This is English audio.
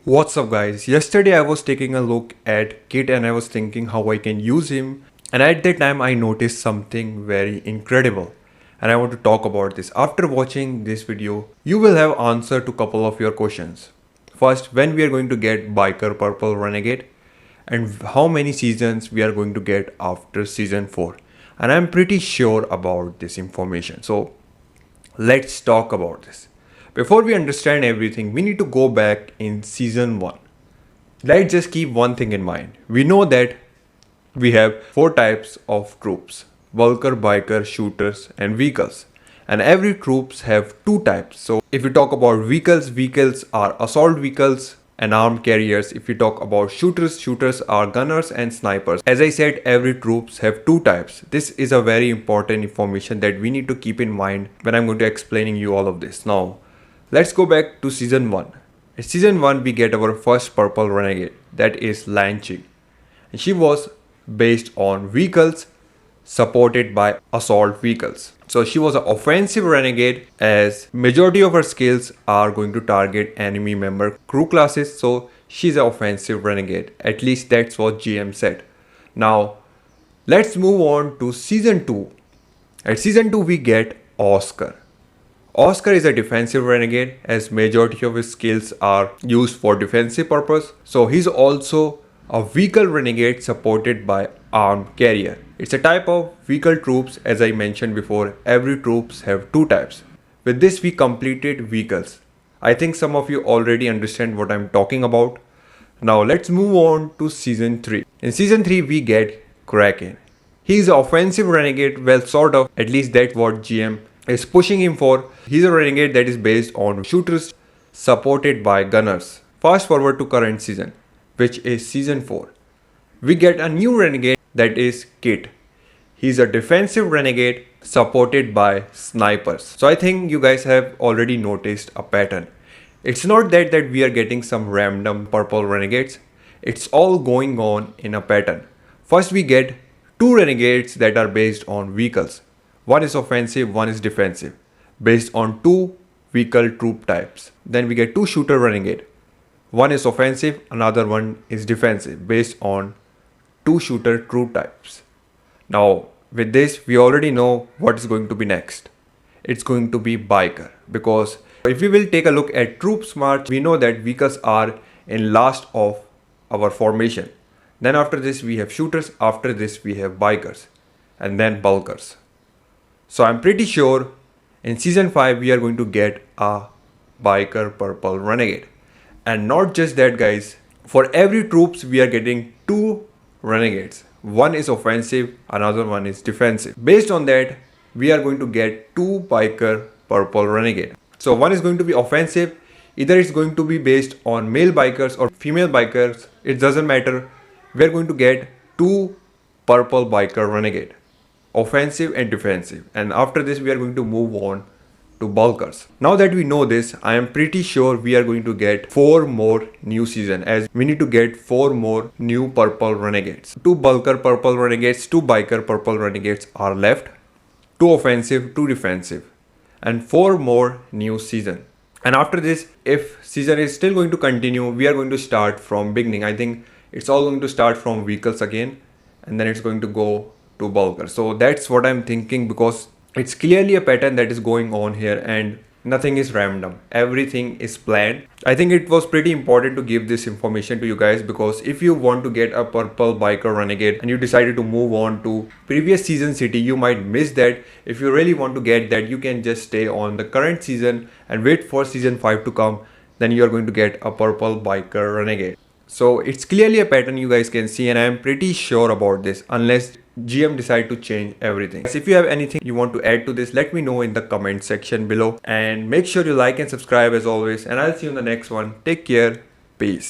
What's up guys? Yesterday I was taking a look at Kit and I was thinking how I can use him, and at that time I noticed something very incredible and I want to talk about this. After watching this video, you will have answer to couple of your questions. First, when we are going to get Biker Purple Renegade and how many seasons we are going to get after season 4. And I'm pretty sure about this information. So let's talk about this. Before we understand everything, we need to go back in season 1. Let's just keep one thing in mind. We know that we have 4 types of troops: Vulker, Biker, Shooters and Vehicles. And every troops have 2 types. So if we talk about vehicles are assault vehicles and armed carriers. If we talk about shooters are gunners and snipers. As I said, every troops have 2 types. This is a very important information that we need to keep in mind when I'm going to explaining you all of this. Now, let's go back to season 1. In season 1, we get our first purple renegade, that is Lanchi. And she was based on vehicles supported by assault vehicles. So she was an offensive renegade, as majority of her skills are going to target enemy member crew classes. So she's an offensive renegade. At least that's what GM said. Now let's move on to season 2. At season 2 we get Oscar. Oscar is a defensive renegade, as majority of his skills are used for defensive purpose. So he's also a vehicle renegade supported by armed carrier. It's a type of vehicle troops. As I mentioned before, every troops have 2 types. With this we completed vehicles. I think some of you already understand what I'm talking about. Now let's move on to season 3. In season 3 we get Kraken. He's an offensive renegade, well sort of, at least that's what GM is pushing him for. He's a renegade that is based on shooters supported by gunners. Fast forward to current season, which is season 4. We get a new renegade, that is Kit. He's a defensive renegade supported by snipers. So I think you guys have already noticed a pattern. It's not that we are getting some random purple renegades. It's all going on in a pattern. First we get 2 renegades that are based on vehicles. One is offensive, one is defensive, based on 2 vehicle troop types. Then we get 2 shooter renegade. One is offensive, another one is defensive, based on 2 shooter troop types. Now with this we already know what is going to be next. It's going to be Biker, because if we will take a look at troops march, we know that vehicles are in last of our formation. Then after this we have shooters, after this we have bikers, and then bulkers. So I'm pretty sure in season 5 we are going to get a Biker Purple Renegade. And not just that guys, for every troops we are getting 2 renegades. One is offensive, another one is defensive. Based on that, we are going to get 2 Biker Purple Renegade. So one is going to be offensive, either it's going to be based on male bikers or female bikers, it doesn't matter. We are going to get 2 Purple Biker Renegade, offensive and defensive. And after this we are going to move on to bulkers. Now that we know this, I am pretty sure we are going to get 4 more new season, as we need to get 4 more new purple renegades. 2 bulker purple renegades, 2 biker purple renegades are left, 2 offensive, 2 defensive, and 4 more new season. And after this, if season is still going to continue, we are going to start from beginning. I think it's all going to start from vehicles again, and then it's going to go to bulker. So that's what I'm thinking, because it's clearly a pattern that is going on here and nothing is random. Everything is planned. I think it was pretty important to give this information to you guys, because if you want to get a purple biker renegade and you decided to move on to previous season city, you might miss that. If you really want to get that, you can just stay on the current season and wait for season 5 to come. Then you are going to get a purple biker renegade. So it's clearly a pattern you guys can see, and I am pretty sure about this, unless GM decide to change everything. If you have anything you want to add to this, let me know in the comment section below, and make sure you like and subscribe as always, and I'll see you in the next one. Take care. Peace.